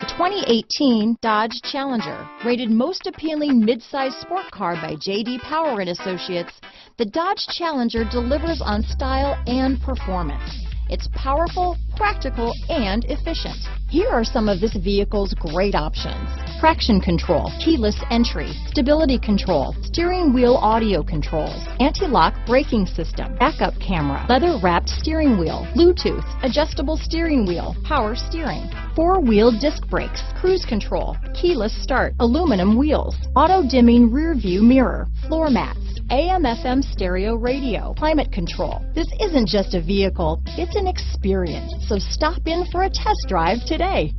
The 2018 Dodge Challenger, rated most appealing midsize sport car by J.D. Power and Associates, the Dodge Challenger delivers on style and performance. It's powerful, practical, and efficient. Here are some of this vehicle's great options: traction control, keyless entry, stability control, steering wheel audio controls, anti-lock braking system, backup camera, leather-wrapped steering wheel, Bluetooth, adjustable steering wheel, power steering, four-wheel disc brakes, cruise control, keyless start, aluminum wheels, auto-dimming rear-view mirror, floor mats, AM/FM stereo radio, climate control. This isn't just a vehicle, it's an experience. So stop in for a test drive today.